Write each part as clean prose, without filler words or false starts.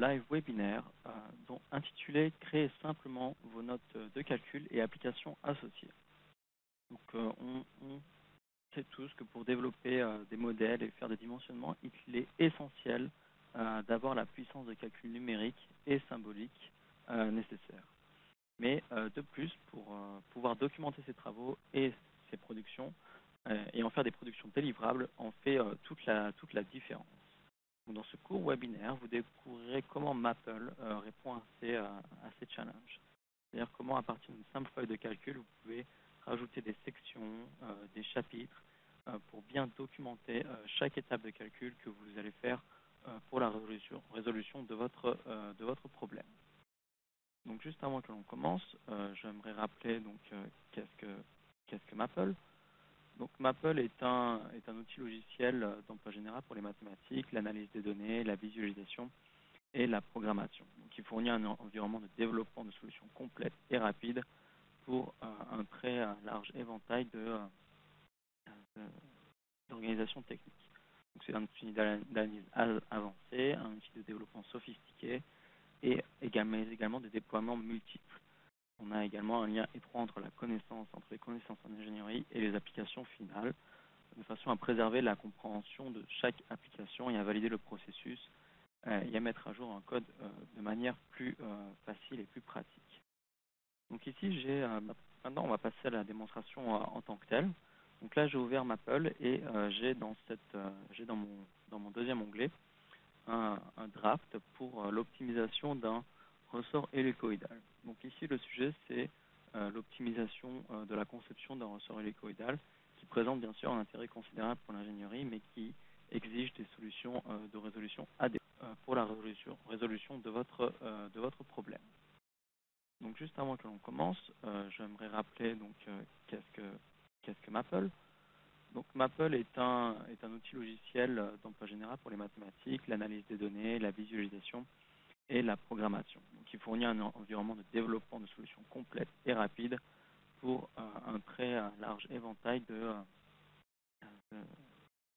live webinaire intitulé Créer simplement vos notes de calcul et applications associées. Donc, on sait tous que pour développer des modèles et faire des dimensionnements, il est essentiel d'avoir la puissance de calcul numérique et symbolique nécessaire. Mais de plus, pour pouvoir documenter ces travaux et ces productions et en faire des productions délivrables, en fait toute la différence. Donc, dans ce cours webinaire, vous découvrirez comment Maple répond à ces challenges. C'est-à-dire comment, à partir d'une simple feuille de calcul, vous pouvez rajouter des sections, des chapitres, pour bien documenter chaque étape de calcul que vous allez faire pour la résolution de votre problème. Donc, juste avant que l'on commence, j'aimerais rappeler qu'est-ce que Maple. Donc, Maple est un outil logiciel d'emploi général pour les mathématiques, l'analyse des données, la visualisation et la programmation. Donc, il fournit un environnement de développement de solutions complètes et rapides pour un très large éventail d'organisations techniques. Donc, c'est un outil d'analyse avancé, un outil de développement sophistiqué et également des déploiements multiples. On a également un lien étroit entre les connaissances en ingénierie et les applications finales, de façon à préserver la compréhension de chaque application et à valider le processus et à mettre à jour un code de manière plus facile et plus pratique. Donc ici, maintenant on va passer à la démonstration en tant que telle. Donc là, j'ai ouvert Maple et j'ai dans mon deuxième onglet un draft pour l'optimisation d'un ressort hélicoïdal. Donc ici, le sujet, c'est l'optimisation de la conception d'un ressort hélicoïdal qui présente bien sûr un intérêt considérable pour l'ingénierie, mais qui exige des solutions de résolution adéquates pour la résolution de votre problème. Donc juste avant que l'on commence, j'aimerais rappeler qu'est-ce que Maple. Donc, Maple est un outil logiciel d'emploi général pour les mathématiques, l'analyse des données, la visualisation et la programmation. Donc, il fournit un environnement de développement de solutions complètes et rapides pour un très large éventail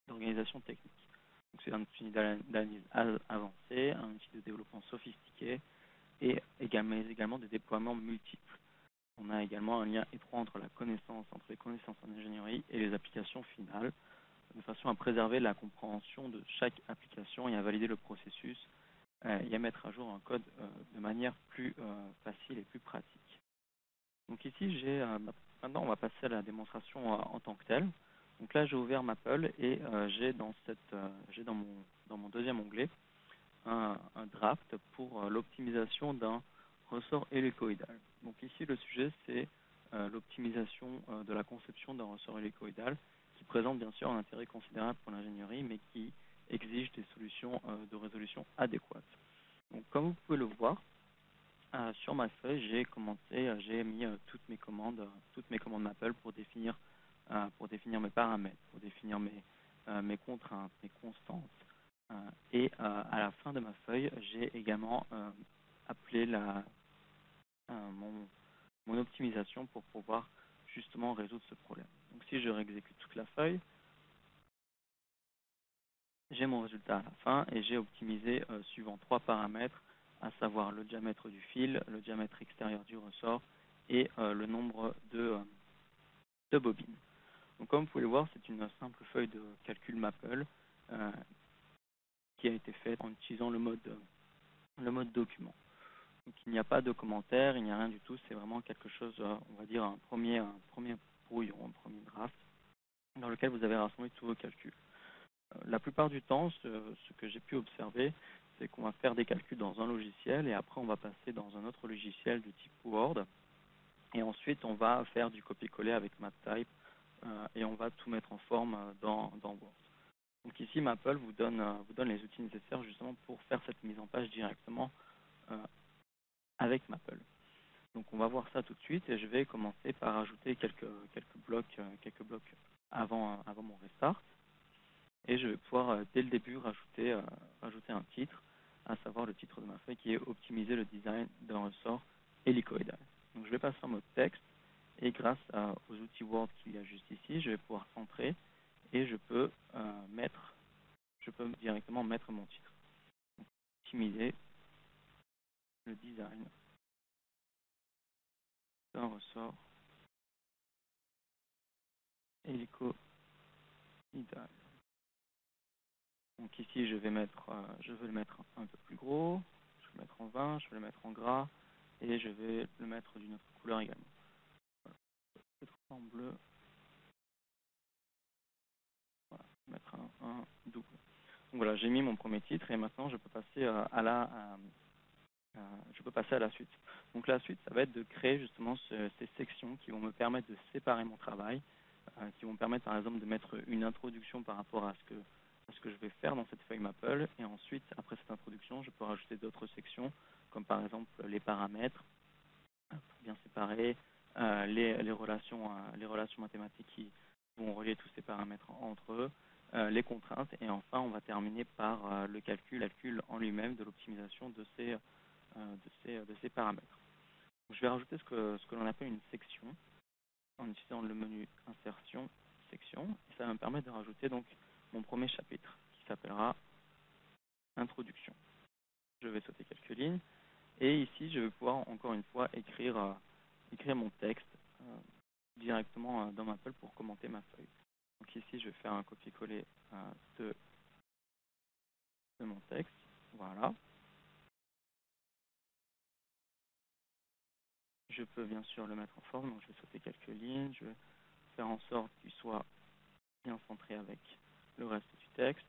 d'organisations techniques. Donc, c'est un outil d'analyse avancé, un outil de développement sophistiqué et également des déploiements multiples. On a également un lien étroit entre les connaissances en ingénierie et les applications finales, de façon à préserver la compréhension de chaque application et à valider le processus et à mettre à jour un code de manière plus facile et plus pratique. Donc ici, maintenant on va passer à la démonstration en tant que telle. Donc là, j'ai ouvert Maple et j'ai dans mon deuxième onglet un draft pour l'optimisation d'un ressort hélicoïdal. Donc ici, le sujet, c'est l'optimisation de la conception d'un ressort hélicoïdal qui présente bien sûr un intérêt considérable pour l'ingénierie, mais qui exige des solutions de résolution adéquates. Donc, comme vous pouvez le voir, sur ma feuille, j'ai mis toutes mes commandes Maple pour définir mes paramètres, pour définir mes contraintes, mes constantes. Et à la fin de ma feuille, j'ai également appelé mon optimisation pour pouvoir justement résoudre ce problème. Donc si je réexécute toute la feuille, j'ai mon résultat à la fin et j'ai optimisé suivant 3 paramètres, à savoir le diamètre du fil, le diamètre extérieur du ressort et le nombre de bobines. Donc comme vous pouvez le voir, c'est une simple feuille de calcul Maple qui a été faite en utilisant le mode document. Donc il n'y a pas de commentaires, il n'y a rien du tout, c'est vraiment quelque chose, on va dire un premier brouillon, un premier draft, dans lequel vous avez rassemblé tous vos calculs. La plupart du temps, ce que j'ai pu observer, c'est qu'on va faire des calculs dans un logiciel et après on va passer dans un autre logiciel du type Word et ensuite on va faire du copier-coller avec MathType et on va tout mettre en forme dans Word. Donc ici, Maple vous donne les outils nécessaires justement pour faire cette mise en page directement avec Maple. Donc on va voir ça tout de suite et je vais commencer par ajouter quelques blocs avant mon restart. Et je vais pouvoir dès le début rajouter un titre, à savoir le titre de ma feuille qui est optimiser le design d'un ressort hélicoïdal. Donc je vais passer en mode texte et grâce aux outils Word qu'il y a juste ici, je vais pouvoir centrer et je peux directement mettre mon titre. Donc, optimiser le design d'un ressort hélicoïdal. Donc ici, je vais le mettre un peu plus gros, je vais le mettre en 20, je vais le mettre en gras, et je vais le mettre d'une autre couleur également. Voilà. Peut-être en bleu. Voilà, mettre un double. Donc voilà, j'ai mis mon premier titre et maintenant je peux passer à la suite. Donc la suite, ça va être de créer justement ces sections qui vont me permettre de séparer mon travail, qui vont me permettre par exemple de mettre une introduction par rapport à ce que je vais faire dans cette feuille Maple. Et ensuite, après cette introduction, je peux rajouter d'autres sections, comme par exemple les paramètres, pour bien séparer, les relations mathématiques qui vont relier tous ces paramètres entre eux, les contraintes, et enfin on va terminer par le calcul en lui-même de l'optimisation de ces paramètres. Donc, je vais rajouter ce que l'on appelle une section en utilisant le menu insertion, section, et ça va me permettre de rajouter donc mon premier chapitre qui s'appellera introduction. Je vais sauter quelques lignes et ici je vais pouvoir encore une fois écrire mon texte directement dans Maple pour commenter ma feuille. Donc ici je vais faire un copier-coller de mon texte, voilà. Je peux bien sûr le mettre en forme, donc je vais sauter quelques lignes, je vais faire en sorte qu'il soit bien centré avec le reste du texte.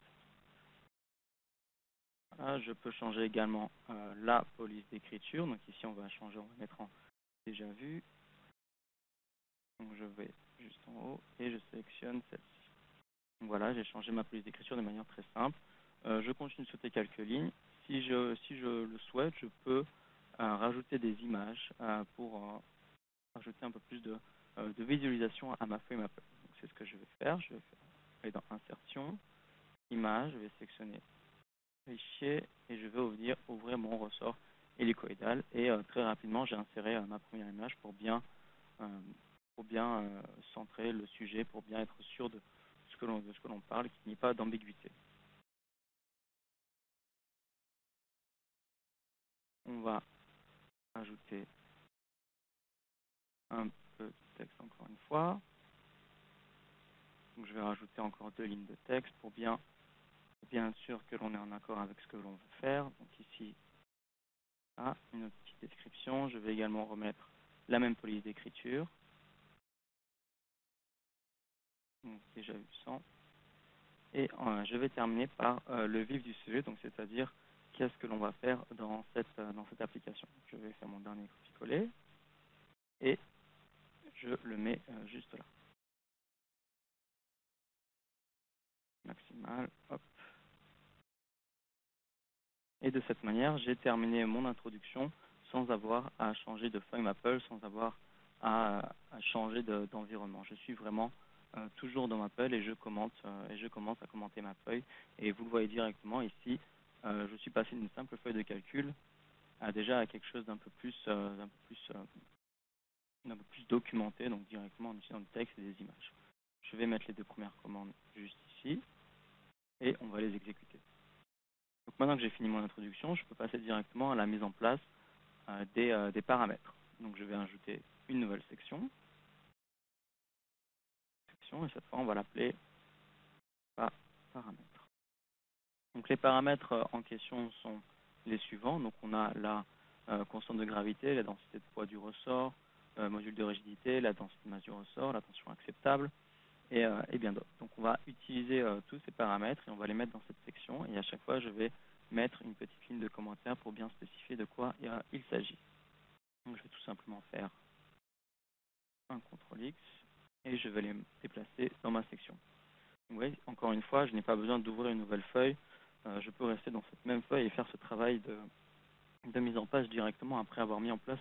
Voilà, je peux changer également la police d'écriture, donc ici on va mettre en déjà vu. Donc je vais juste en haut et je sélectionne celle-ci. Donc voilà, j'ai changé ma police d'écriture de manière très simple. Je continue de sauter quelques lignes. Si je le souhaite, je peux rajouter des images pour rajouter un peu plus de visualisation à ma feuille Maple. C'est ce que je vais faire. Je vais aller dans Insertion, Images, je vais sélectionner Fichier et je vais ouvrir mon ressort hélicoïdal. Et très rapidement, j'ai inséré ma première image pour bien centrer le sujet, pour bien être sûr de ce que l'on parle, qu'il n'y ait pas d'ambiguïté. On va ajouter un peu de texte encore une fois. Donc je vais rajouter encore 2 lignes de texte pour bien être sûr que l'on est en accord avec ce que l'on veut faire. Donc ici, une autre petite description. Je vais également remettre la même police d'écriture. Donc déjà eu 100. Et je vais terminer par le vif du sujet, donc c'est-à-dire qu'est-ce que l'on va faire dans cette application. Je vais faire mon dernier copier-coller et je le mets juste là. Maximal, hop. Et de cette manière, j'ai terminé mon introduction sans avoir à changer de feuille Maple, sans avoir à changer d'environnement. Je suis vraiment toujours dans Maple et je commence à commenter ma feuille. Et vous le voyez directement ici, je suis passé d'une simple feuille de calcul déjà à quelque chose d'un peu plus documenté, donc directement en utilisant le texte et des images. Je vais mettre les 2 premières commandes juste ici et on va les exécuter. Donc maintenant que j'ai fini mon introduction, je peux passer directement à la mise en place des paramètres. Donc je vais ajouter une nouvelle section et cette fois on va l'appeler paramètres. Donc les paramètres en question sont les suivants. Donc on a la constante de gravité, la densité de poids du ressort, module de rigidité, la densité de masse du ressort, la tension acceptable et bien d'autres. Donc on va utiliser tous ces paramètres et on va les mettre dans cette section et à chaque fois je vais mettre une petite ligne de commentaire pour bien spécifier de quoi il s'agit. Donc je vais tout simplement faire un CTRL-X et je vais les déplacer dans ma section. Vous voyez, encore une fois, je n'ai pas besoin d'ouvrir une nouvelle feuille. Je peux rester dans cette même feuille et faire ce travail de mise en page directement après avoir mis en place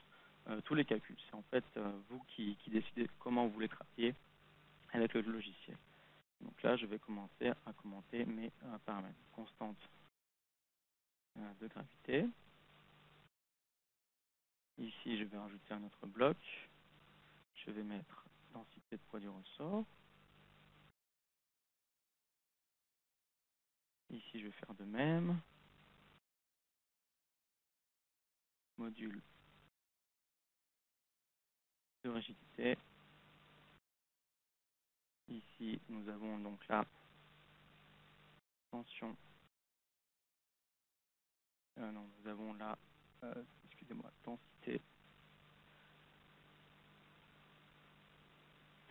tous les calculs. C'est en fait vous qui décidez comment vous voulez travailler avec le logiciel. Donc là, je vais commencer à commenter mes paramètres. Constante de gravité. Ici, je vais rajouter un autre bloc. Je vais mettre densité de poids du ressort. Ici, je vais faire de même. module de rigidité. Ici, nous avons donc la tension. Non, nous avons la, excusez-moi, densité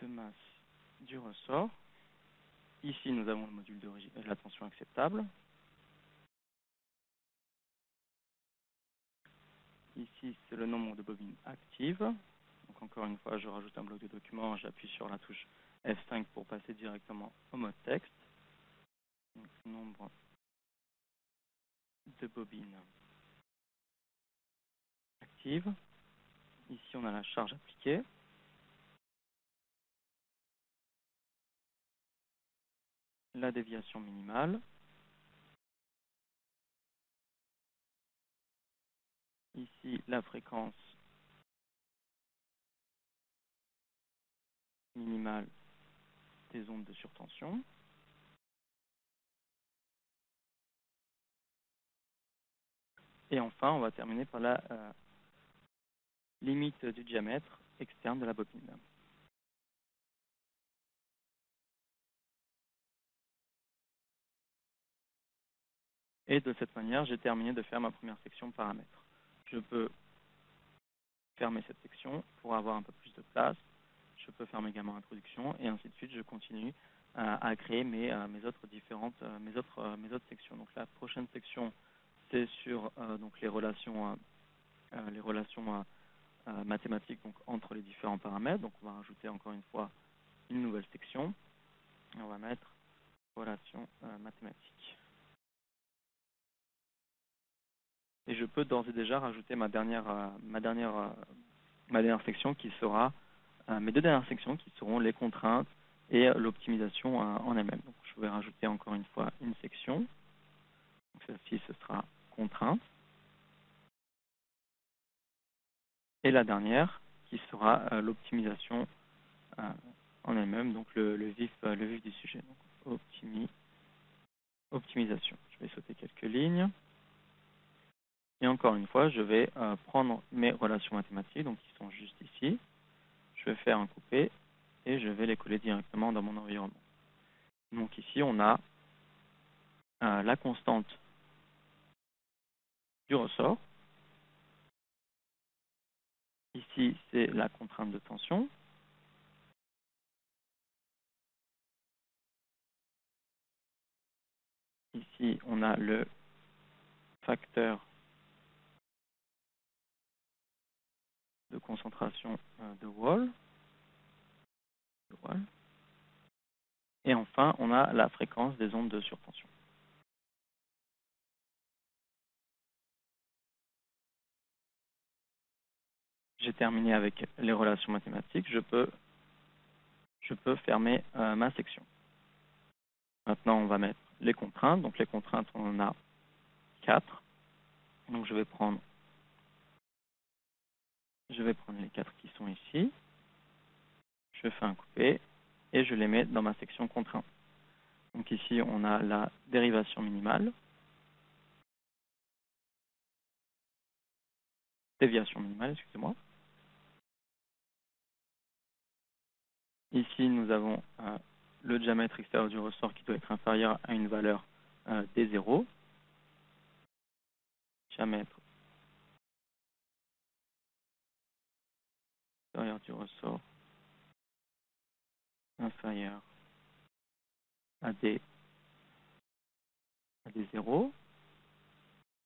de masse du ressort. Ici, nous avons le module de la tension acceptable. Ici, c'est le nombre de bobines actives. Donc encore une fois, je rajoute un bloc de document, j'appuie sur la touche F5 pour passer directement au mode texte. Donc, nombre de bobines actives. Ici, on a la charge appliquée. La déviation minimale. Ici, la fréquence minimale des ondes de surtension. Et enfin, on va terminer par la limite du diamètre externe de la bobine. Et de cette manière, j'ai terminé de faire ma première section paramètres. Je peux fermer cette section pour avoir un peu plus de place. Je peux fermer également l'introduction et ainsi de suite. Je continue à créer mes autres sections. Donc la prochaine section, c'est sur donc les relations mathématiques donc entre les différents paramètres. Donc on va rajouter encore une fois une nouvelle section et on va mettre relations mathématiques. Et je peux d'ores et déjà rajouter ma dernière section qui sera mes deux dernières sections qui seront les contraintes et l'optimisation en elle-même. Donc je vais rajouter encore une fois une section. Celle-ci, ce sera contrainte. Et la dernière qui sera l'optimisation en elle-même, donc le vif du sujet. Donc, optimisation. Je vais sauter quelques lignes. Et encore une fois, je vais prendre mes relations mathématiques, donc qui sont juste ici. Je vais faire un coupé et je vais les coller directement dans mon environnement. Donc ici, on a la constante du ressort. Ici, c'est la contrainte de tension. Ici, on a le facteur de concentration de Wall. Et enfin, on a la fréquence des ondes de surtension. J'ai terminé avec les relations mathématiques. Je peux fermer ma section. Maintenant, on va mettre les contraintes. Donc les contraintes, on en a 4. Donc je vais prendre les 4 qui sont ici. Je fais un coupé et je les mets dans ma section contraintes. Donc ici, on a la dérivation minimale, déviation minimale, excusez-moi. Ici, nous avons le diamètre extérieur du ressort qui doit être inférieur à une valeur D0. Diamètre extérieur du ressort inférieur à D0.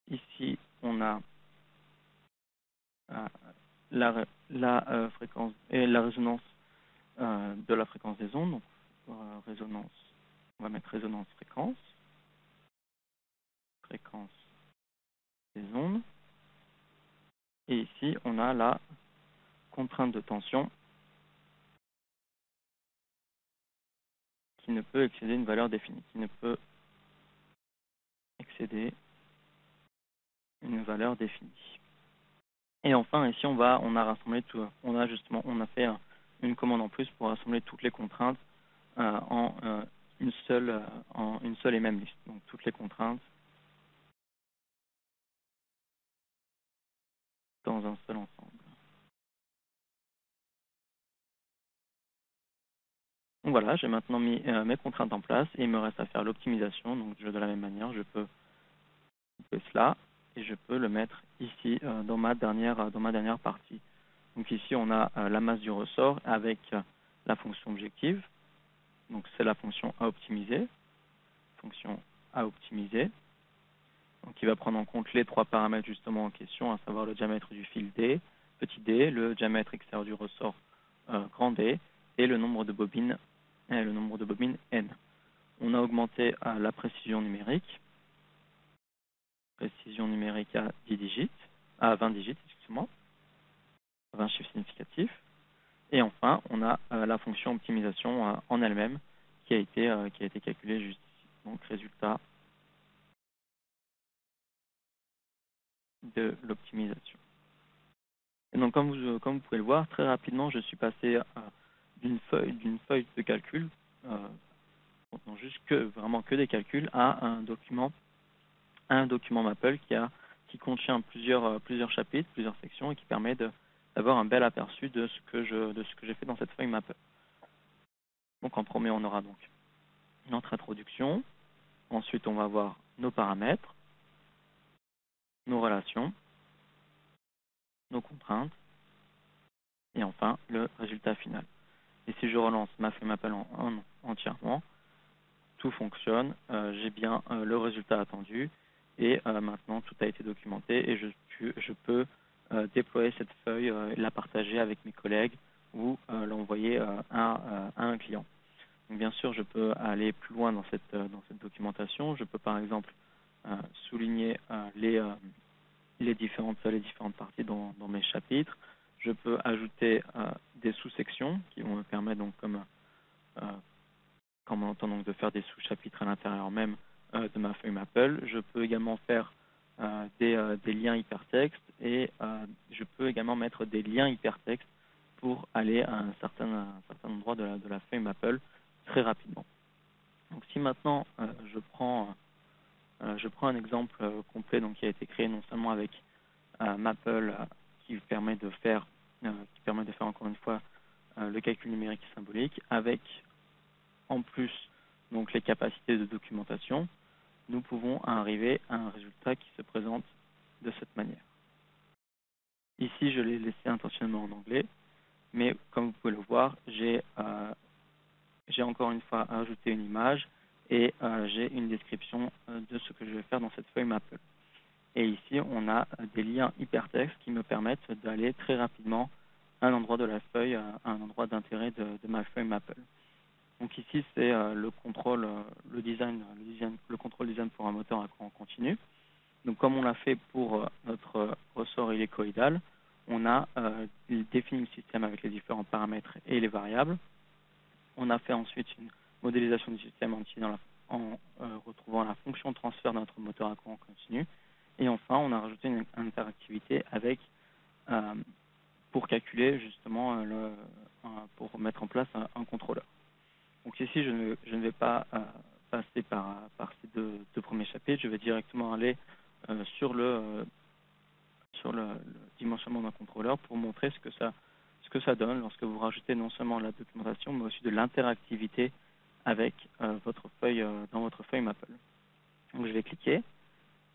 Ici, on a la fréquence et la résonance de la fréquence des ondes. Donc, résonance, on va mettre résonance fréquence des ondes. Et ici, on a la contrainte de tension qui ne peut excéder une valeur définie, qui ne peut excéder une valeur définie. Et enfin, ici, on a rassemblé tout, on a fait une commande en plus pour rassembler toutes les contraintes en une seule et même liste. Donc toutes les contraintes dans un seul ensemble. Donc voilà, j'ai maintenant mis mes contraintes en place et il me reste à faire l'optimisation. Donc de la même manière, je peux couper cela et je peux le mettre ici dans ma dernière partie. Donc ici, on a la masse du ressort avec la fonction objective. Donc c'est la fonction à optimiser. Fonction à optimiser. Donc qui va prendre en compte les trois paramètres justement en question, à savoir le diamètre du fil D, petit d, le diamètre extérieur du ressort grand D et le nombre de bobines N. On a augmenté la précision numérique à 10 digits, à 20 digits, excusez-moi, 20 chiffres significatifs. Et enfin, on a la fonction optimisation en elle-même qui a été calculée juste ici. Donc, résultat de l'optimisation. Et donc, comme vous pouvez le voir, très rapidement, je suis passé d'une feuille de calcul, contenant juste vraiment que des calculs, à un document Maple qui contient plusieurs chapitres, plusieurs sections et qui permet d'avoir un bel aperçu de ce que j'ai fait dans cette feuille Maple. Donc en premier, on aura donc notre introduction. Ensuite, on va voir nos paramètres, nos relations, nos contraintes et enfin le résultat final. Et si je relance ma feuille Maple entièrement, tout fonctionne, j'ai bien le résultat attendu et maintenant tout a été documenté et je peux déployer cette feuille, la partager avec mes collègues ou l'envoyer à un client. Donc, bien sûr, je peux aller plus loin dans cette documentation. Je peux par exemple souligner les différentes parties dans mes chapitres. Je peux ajouter des sous-sections qui vont me permettre, donc, comme on entend, donc, de faire des sous-chapitres à l'intérieur même de ma feuille Maple. Je peux également faire des liens hypertextes et je peux également mettre des liens hypertextes pour aller à un certain endroit de la feuille Maple très rapidement. Donc si maintenant je prends un exemple complet donc, qui a été créé non seulement avec Maple qui permet de faire encore une fois le calcul numérique et symbolique, avec en plus donc les capacités de documentation, nous pouvons arriver à un résultat qui se présente de cette manière. Ici, je l'ai laissé intentionnellement en anglais, mais comme vous pouvez le voir, j'ai encore une fois ajouté une image et j'ai une description de ce que je vais faire dans cette feuille Maple. Et ici, on a des liens hypertextes qui me permettent d'aller très rapidement à un endroit de la feuille, à un endroit d'intérêt de ma feuille Maple. Donc ici, c'est le contrôle design pour un moteur à courant continu. Donc comme on l'a fait pour notre ressort hélicoïdal, on a défini le système avec les différents paramètres et les variables. On a fait ensuite une modélisation du système en retrouvant la fonction de transfert de notre moteur à courant continu. Et enfin, on a rajouté une interactivité pour calculer justement, pour mettre en place un contrôleur. Donc ici, je ne vais pas passer par ces deux premiers chapitres. Je vais directement aller sur le dimensionnement d'un contrôleur pour montrer ce que ça donne lorsque vous rajoutez non seulement la documentation, mais aussi de l'interactivité avec dans votre feuille Maple. Donc je vais cliquer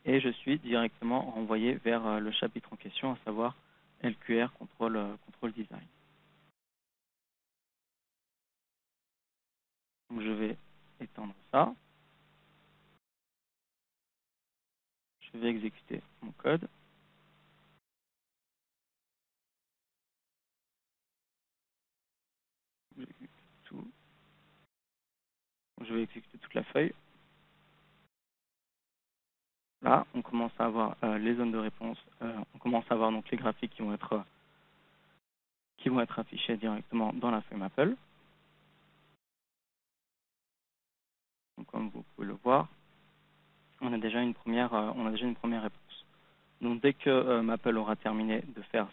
et je suis directement renvoyé vers le chapitre en question, à savoir LQR Control Design. Donc je vais étendre ça. Je vais exécuter mon code. Je vais exécuter toute la feuille. Là, on commence à avoir les zones de réponse. On commence à avoir donc les graphiques qui vont être affichés directement dans la feuille Maple. Donc, comme vous pouvez le voir, on a déjà une première réponse. Donc, dès que Maple aura terminé de faire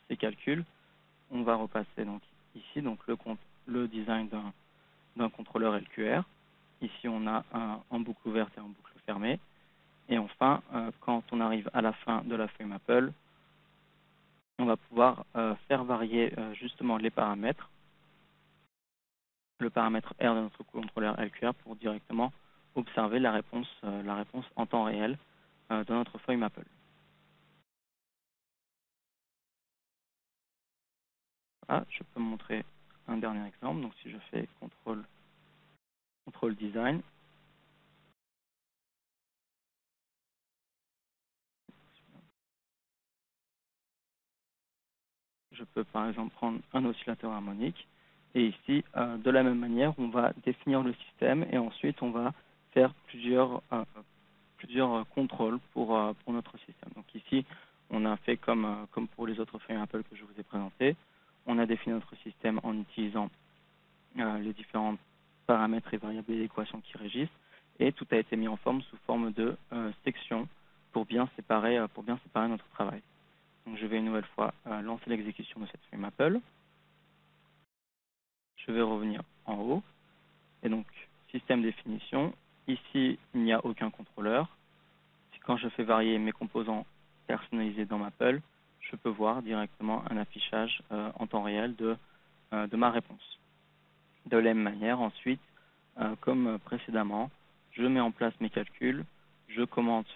ses calculs, on va repasser donc ici le design d'un contrôleur LQR. Ici, on a en boucle ouverte et en boucle fermée. Et enfin, quand on arrive à la fin de la feuille Maple, on va pouvoir faire varier justement les paramètres, le paramètre R de notre contrôleur LQR pour directement observer la réponse en temps réel dans notre feuille Maple. Voilà, je peux montrer un dernier exemple. Donc si je fais contrôle design, je peux par exemple prendre un oscillateur harmonique. Et ici, de la même manière, on va définir le système et ensuite on va faire plusieurs contrôles pour notre système. Donc ici, on a fait comme pour les autres feuilles Apple que je vous ai présentées. On a défini notre système en utilisant les différents paramètres et variables et équations qui régissent. Et tout a été mis en forme sous forme de sections pour bien séparer notre travail. Donc je vais une nouvelle fois lancer l'exécution de cette feuille Maple. Je vais revenir en haut. Et donc, système définition. Ici, il n'y a aucun contrôleur. Quand je fais varier mes composants personnalisés dans Maple, je peux voir directement un affichage en temps réel de ma réponse. De la même manière, ensuite, comme précédemment, je mets en place mes calculs, je commente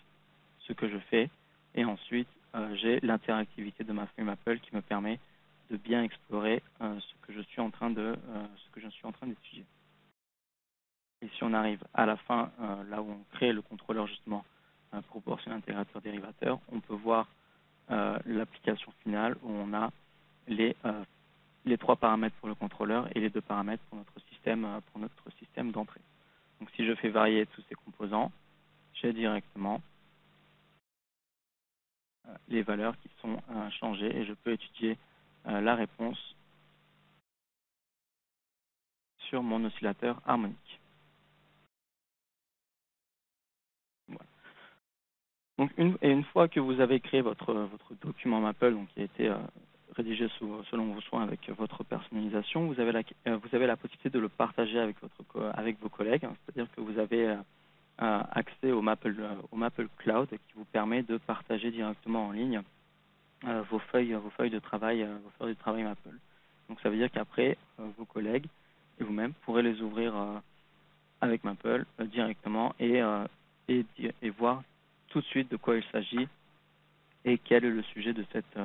ce que je fais, et ensuite, j'ai l'interactivité de ma feuille Maple qui me permet de bien explorer ce que je suis en train d'étudier. Et si on arrive à la fin, là où on crée le contrôleur justement proportionnel intégrateur dérivateur, on peut voir l'application finale où on a les 3 paramètres pour le contrôleur et les 2 paramètres pour notre système d'entrée. Donc si je fais varier tous ces composants, j'ai directement les valeurs qui sont changées et je peux étudier la réponse sur mon oscillateur harmonique. Voilà. Donc une fois que vous avez créé votre document Maple, donc qui a été rédigé selon vos soins avec votre personnalisation, vous avez la possibilité de le partager avec vos collègues, hein, c'est-à-dire que vous avez accès au Maple Cloud qui vous permet de partager directement en ligne vos feuilles de travail Maple. Donc ça veut dire qu'après vos collègues et vous-même pourrez les ouvrir avec Maple directement et voir tout de suite de quoi il s'agit et quel est le sujet de cette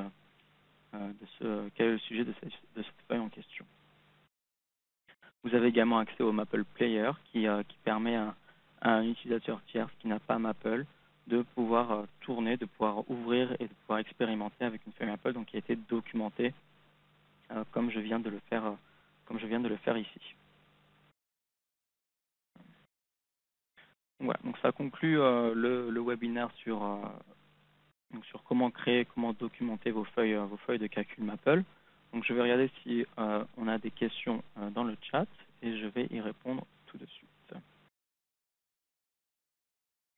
feuille en question. Vous avez également accès au Maple Player qui permet à un utilisateur tiers qui n'a pas Maple de pouvoir tourner, de pouvoir ouvrir et de pouvoir expérimenter avec une feuille Maple donc qui a été documentée comme je viens de le faire ici. Voilà, donc ça conclut le webinaire sur comment documenter vos feuilles de calcul Maple. Donc je vais regarder si on a des questions dans le chat et je vais y répondre tout de suite.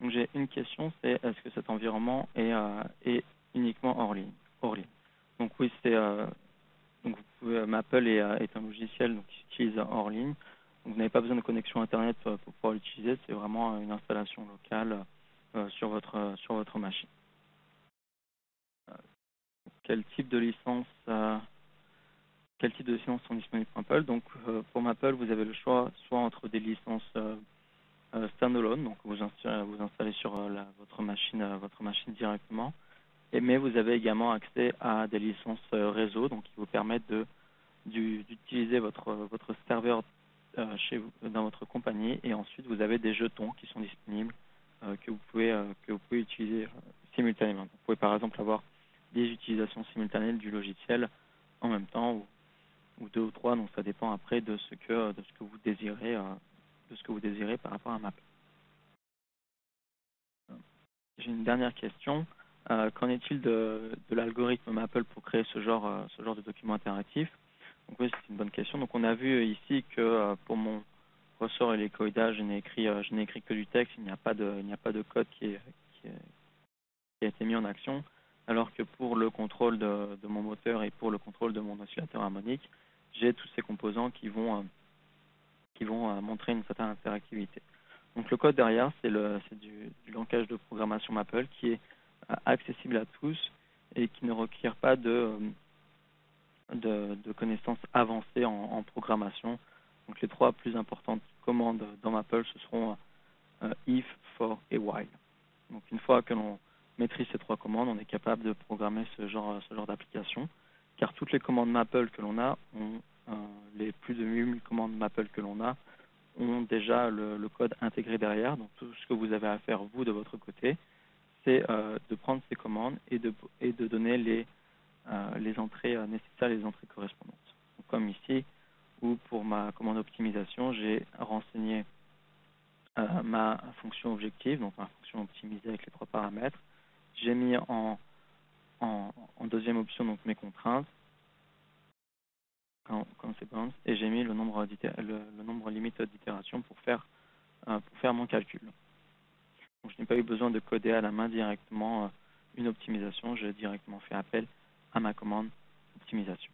Donc j'ai une question, c'est est-ce que cet environnement est uniquement hors ligne? Donc oui, Maple est un logiciel qui s'utilise hors ligne. Donc vous n'avez pas besoin de connexion Internet pour pouvoir l'utiliser. C'est vraiment une installation locale sur votre machine. Quel type de licence sont disponibles pour Maple? Donc pour Maple, vous avez le choix soit entre des licences standalone, donc vous installez sur votre machine directement, mais vous avez également accès à des licences réseau, donc qui vous permettent d'utiliser votre serveur chez vous, dans votre compagnie, et ensuite vous avez des jetons qui sont disponibles que vous pouvez utiliser simultanément. Vous pouvez par exemple avoir des utilisations simultanées du logiciel en même temps, ou 2 ou 3, donc ça dépend après de ce que vous désirez par rapport à Maple. J'ai une dernière question. Qu'en est-il de l'algorithme Maple pour créer ce genre de document interactif? Donc oui, c'est une bonne question. Donc on a vu ici que pour mon ressort hélicoïdal, je n'ai écrit que du texte. Il n'y a pas de code qui a été mis en action. Alors que pour le contrôle de mon moteur et pour le contrôle de mon oscillateur harmonique, j'ai tous ces composants qui vont montrer une certaine interactivité. Donc le code derrière, c'est du langage de programmation Maple qui est accessible à tous et qui ne requiert pas de connaissances avancées en programmation. Donc les trois plus importantes commandes dans Maple, ce seront if, for et while. Donc une fois que l'on maîtrise ces trois commandes, on est capable de programmer ce genre d'application, car toutes les commandes Maple que l'on a, les plus de 8000 commandes Maple que l'on a, ont déjà le code intégré derrière. Donc tout ce que vous avez à faire, vous, de votre côté, c'est de prendre ces commandes et de donner les entrées nécessaires, les entrées correspondantes. Donc, comme ici, où pour ma commande optimisation, j'ai renseigné ma fonction objective, donc ma fonction optimisée avec les trois paramètres. J'ai mis en deuxième option donc mes contraintes, consequence, et j'ai mis le nombre limite d'itérations pour faire mon calcul. Donc, je n'ai pas eu besoin de coder à la main directement une optimisation, j'ai directement fait appel à ma commande optimisation.